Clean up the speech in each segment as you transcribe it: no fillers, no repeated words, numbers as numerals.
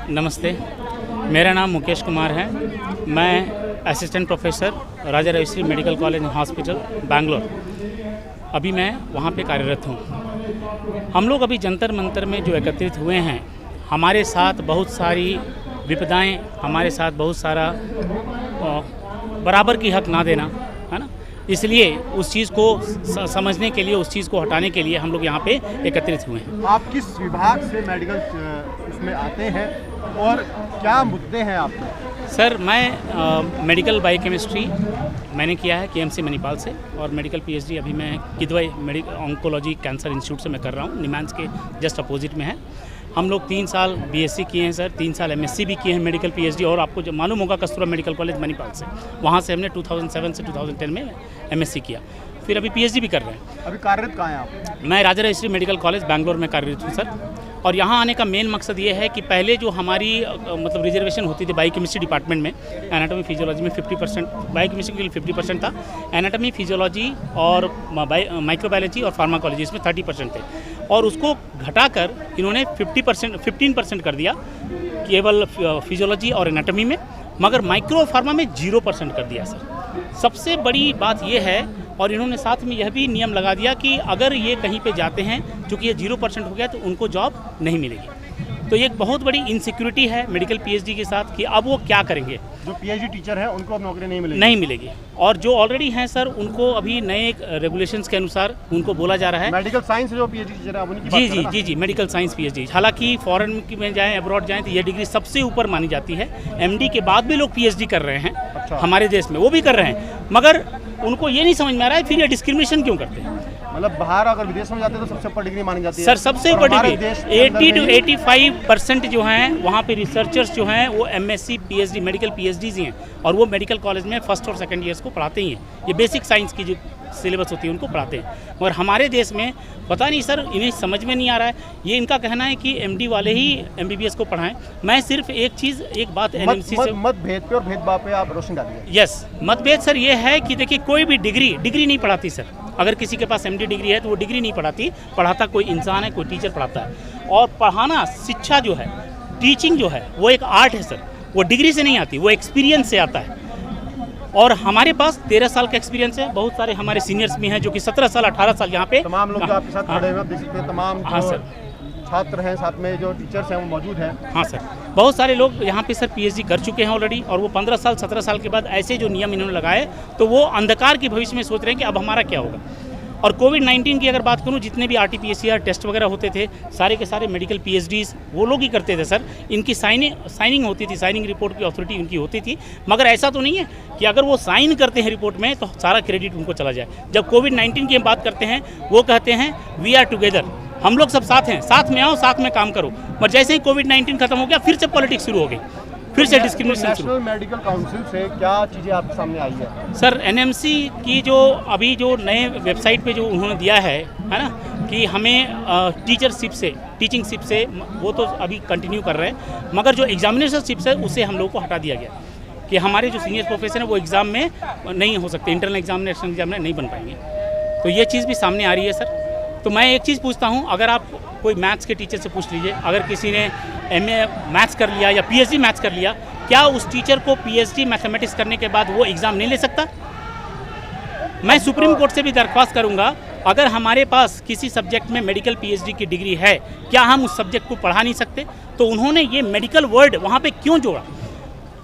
नमस्ते, मेरा नाम मुकेश कुमार है। मैं assistant professor Raja Ravishri medical college and hospital Bangalore, अभी मैं वहाँ पे कार्यरत हूँ। हम लोग अभी जंतर मंतर में जो एकत्रित हुए हैं, हमारे साथ बहुत सारी विपदाएं, हमारे साथ बहुत सारा बराबर की हक ना देना, है ना। इसलिए उस चीज़ को समझने के लिए, उस चीज़ को हटाने के लिए हम लोग यहाँ पे एकत्रित हुए हैं। आप किस विभाग से मेडिकल उसमें आते हैं और क्या मुद्दे हैं आपके? सर, मैं मेडिकल बायोकेमिस्ट्री मैंने किया है केएमसी मणिपाल से, और मेडिकल पीएचडी अभी मैं किदवई ऑन्कोलॉजी कैंसर इंस्टीट्यूट से मैं कर रहा हूँ। निमांस के जस्ट अपोजिट में है। हम लोग 3 साल बीएससी किए हैं सर, 3 साल एमएससी भी किए हैं मेडिकल पीएचडी, और आपको जो मालूम होगा कस्तूरबा मेडिकल कॉलेज मणिपाल से, वहाँ से हमने 2007 से 2010 में एमएससी किया, फिर अभी पीएचडी भी कर रहे हैं। अभी कार्यरत कहाँ हैं आप? मैं राजा रविश्री मेडिकल कॉलेज बैंगलोर में कार्यरत हूँ सर। और यहाँ आने का मेन मकसद ये है कि पहले जो हमारी मतलब रिजर्वेशन होती थी बायोकेमिस्ट्री डिपार्टमेंट में, एनाटॉमी फिजियोलॉजी में 50%, बायोकेमिस्ट्री के लिए 50% था, एनाटॉमी फिजियोलॉजी और माइक्रोबायोलॉजी और फार्माकोलॉजी इसमें 30% थे, और उसको घटाकर इन्होंने 15% कर दिया केवल फिजियोलॉजी और एनाटॉमी में, मगर माइक्रो फार्मा में 0% कर दिया सर। सबसे बड़ी बात यह है, और इन्होंने साथ में यह भी नियम लगा दिया कि अगर ये कहीं पे जाते हैं, चूँकि ये 0% हो गया, तो उनको जॉब नहीं मिलेगी। तो ये एक बहुत बड़ी इनसिक्योरिटी है मेडिकल पीएचडी के साथ कि अब वो क्या करेंगे। जो पीएचडी टीचर हैं उनको अब नौकरी नहीं मिलेगी, और जो ऑलरेडी हैं सर उनको अभी नए रेगुलेशंस के अनुसार उनको बोला जा रहा है। मेडिकल साइंस जो पीएचडी टीचर है उनकी बात कर रहे हैं? जी, मेडिकल साइंस पीएचडी। हालांकि फॉरेन में जाएं, अब्रॉड जाएं, तो ये डिग्री सबसे ऊपर मानी जाती है। एमडी के बाद भी लोग पीएचडी कर रहे हैं। अच्छा। हमारे देश में वो भी कर रहे हैं, मगर उनको ये नहीं समझ में आ रहा है फिर ये डिस्क्रिमिनेशन क्यों करते हैं। मतलब बाहर अगर विदेश में जाते हैं तो सबसे ऊपर डिग्री मानी जाती है सर, सबसे ऊपर डिग्री 80 to 85% जो हैं वहाँ पे रिसर्चर्स जो हैं वो एमएससी पीएचडी मेडिकल पीएचडीज ही हैं, और वो मेडिकल कॉलेज में फर्स्ट और सेकंड ईयर्स को पढ़ाते ही हैं। ये बेसिक साइंस की जो सिलेबस होती है उनको पढ़ाते हैं, और हमारे देश में पता नहीं सर, इन्हें समझ में नहीं आ रहा है। ये इनका कहना है कि एमडी वाले ही एमबीबीएस को पढ़ाएं। मैं सिर्फ एक बात एनएमसी से मतभेद पे और भेदभाव पे आप रोशनी डालिए। यस, मतभेद सर ये है कि देखिए, कोई भी डिग्री नहीं पढ़ाती सर। अगर किसी के पास एमडी डिग्री है तो वो डिग्री नहीं पढ़ाती, पढ़ाता कोई इंसान है, कोई टीचर पढ़ाता है। और पढ़ाना, शिक्षा जो है, टीचिंग जो है, वो एक आर्ट है सर। वो डिग्री से नहीं आती, वो एक्सपीरियंस से आता है। और हमारे पास 13 साल का एक्सपीरियंस है। बहुत सारे हमारे सीनियर्स भी हैं जो कि 17 साल 18 साल यहाँ पे तमाम लोग आपके साथ खड़े हुए हैं, देख सकते हैं तमाम सर छात्र हैं, साथ में जो टीचर्स हैं वो मौजूद हैं। हाँ सर, बहुत सारे लोग यहाँ पे सर पीएचडी कर चुके हैं ऑलरेडी, और वो 15 साल 17 साल के बाद ऐसे जो नियम इन्होंने लगाए, तो वो अंधकार की भविष्य में सोच रहे हैं कि अब हमारा क्या होगा। और कोविड-19 की अगर बात करूं, जितने भी RT-PCR टेस्ट वगैरह होते थे, सारे के सारे मेडिकल पीएचडीज वो लोग ही करते थे सर। इनकी साइनिंग होती थी, साइनिंग रिपोर्ट की अथॉरिटी उनकी होती थी, मगर ऐसा तो नहीं है कि अगर वो साइन करते हैं रिपोर्ट में तो सारा क्रेडिट उनको चला जाए। जब कोविड-19 की हम बात करते हैं, वो कहते हैं वी आर टुगेदर, हम लोग सब साथ हैं, साथ में आओ, साथ में काम करो। पर जैसे ही कोविड-19 खत्म हो गया, फिर से पॉलिटिक्स शुरू हो गई, फिर से डिस्क्रिमिनेशन। नेशनल मेडिकल काउंसिल से क्या चीज़ें आपके सामने आई है? सर, एनएमसी की जो अभी जो नए वेबसाइट पे जो उन्होंने दिया है ना, कि हमें टीचिंगशिप से वो तो अभी कंटिन्यू कर रहे हैं, मगर जो एग्जामिनेशनशिप है उससे हम लोग को हटा दिया गया कि हमारे जो सीनियर प्रोफेसर हैं वो एग्ज़ाम में नहीं हो सकते, इंटरनल एग्जामिनेशन नहीं बन पाएंगे। तो ये चीज़ भी सामने आ रही है सर। तो मैं एक चीज़ पूछता हूँ, अगर आप कोई मैथ्स के टीचर से पूछ लीजिए, अगर किसी ने एमए मैथ्स कर लिया या पीएचडी मैथ्स कर लिया, क्या उस टीचर को पीएचडी मैथमेटिक्स करने के बाद वो एग्ज़ाम नहीं ले सकता? मैं सुप्रीम कोर्ट से भी दरख्वास्त करूंगा, अगर हमारे पास किसी सब्जेक्ट में मेडिकल पीएचडी की डिग्री है, क्या हम उस सब्जेक्ट को पढ़ा नहीं सकते? तो उन्होंने ये मेडिकल वर्ड वहाँ पे क्यों जोड़ा?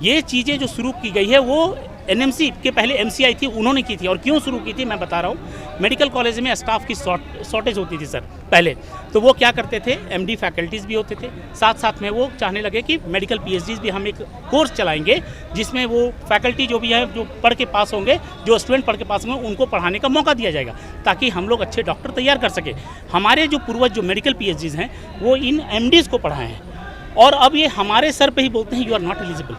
ये चीज़ें जो शुरू की गई है वो एनएमसी के पहले एमसीआई थी, उन्होंने की थी। और क्यों शुरू की थी मैं बता रहा हूँ। मेडिकल कॉलेज में स्टाफ की शॉर्टेज होती थी सर पहले, तो वो क्या करते थे, एमडी फैकल्टीज़ भी होते थे, साथ साथ में वो चाहने लगे कि मेडिकल पीएचडीज भी हम एक कोर्स चलाएंगे जिसमें वो फैकल्टी जो भी है, जो पढ़ के पास होंगे, जो स्टूडेंट पढ़ के पास होंगे, उनको पढ़ाने का मौका दिया जाएगा, ताकि हम लोग अच्छे डॉक्टर तैयार कर सके। हमारे जो पूर्वज जो मेडिकल पीएचडीज हैं वो इन एमडीज़ को पढ़ाए हैं, और अब ये हमारे सर पे ही बोलते हैं you are not eligible.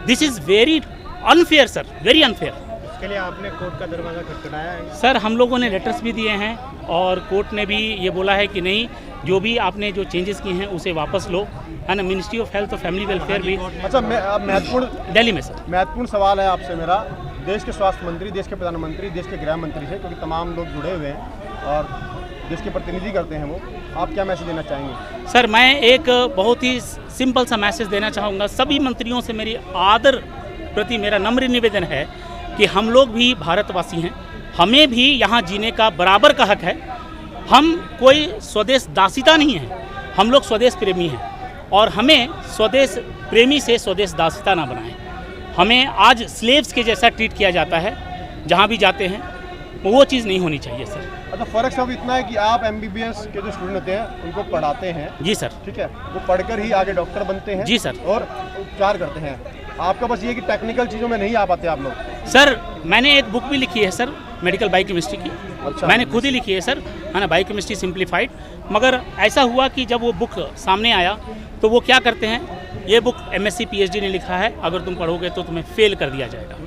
This is very unfair sir, very unfair. इसके लिए आपने कोर्ट का दरवाज़ा खटखटाया है? सर, हम लोगों ने लेटर्स भी दिए हैं, और कोर्ट ने भी ये बोला है कि नहीं, जो भी आपने जो चेंजेस किए हैं उसे वापस लो, है ना। मिनिस्ट्री ऑफ हेल्थ और फैमिली वेलफेयर भी। अच्छा, महत्वपूर्ण दिल्ली में सर महत्वपूर्ण सवाल है आपसे मेरा, देश के स्वास्थ्य मंत्री, देश के प्रधानमंत्री, देश के गृह मंत्री से, क्योंकि तमाम लोग जुड़े हुए हैं, और जिसके प्रतिनिधि करते हैं वो, आप क्या मैसेज देना चाहेंगे? सर मैं एक बहुत ही सिंपल सा मैसेज देना चाहूँगा। सभी मंत्रियों से मेरी आदर प्रति मेरा नम्र निवेदन है कि हम लोग भी भारतवासी हैं, हमें भी यहाँ जीने का बराबर का हक है। हम कोई स्वदेश दासिता नहीं है, हम लोग स्वदेश प्रेमी हैं और हमें स्वदेश प्रेमी से स्वदेश दासिता ना बनाएं। हमें आज स्लेव्स के जैसा ट्रीट किया जाता है जहाँ भी जाते हैं, वो चीज़ नहीं होनी चाहिए सर। अच्छा, फ़र्क सब इतना है कि आप MBBS के जो स्टूडेंट होते हैं उनको पढ़ाते हैं। जी सर। ठीक है, वो पढ़कर ही आगे डॉक्टर बनते हैं। जी सर। और उपचार करते हैं। आपका बस ये है कि टेक्निकल चीज़ों में नहीं आ पाते आप लोग। सर मैंने एक बुक भी लिखी है सर, मेडिकल बायोकेमिस्ट्री की। अच्छा। मैंने खुद ही लिखी है सर, है ना, बायोकेमिस्ट्री सिंप्लीफाइड। मगर ऐसा हुआ कि जब वो बुक सामने आया तो वो क्या करते हैं, ये बुक MSc PhD ने लिखा है, अगर तुम पढ़ोगे तो तुम्हें फेल कर दिया जाएगा।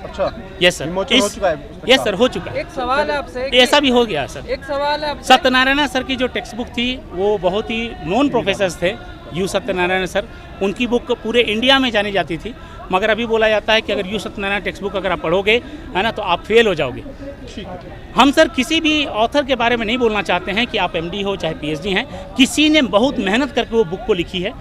अच्छा, यस सर। विमोचन हो चुका है पुस्तक यस का? सर, हो चुका है। एक सवाल है आपसे ऐसा भी हो गया सर। एक सवाल है आपसे सत्यनारायण सर की जो टेक्स्ट बुक थी वो बहुत ही नॉन प्रोफेसर्स थे, यू सत्यनारायण सर, उनकी बुक पूरे इंडिया में जानी जाती थी। मगर अभी बोला जाता है कि अगर यू सत्यनारायण टेक्स्ट बुक अगर आप पढ़ोगे, है ना, तो आप फेल हो जाओगे। ठीक है। हम सर किसी भी ऑथर के बारे में नहीं बोलना चाहते हैं कि आप MD हो चाहे PhD हैं, किसी ने बहुत मेहनत करके वो बुक को लिखी है।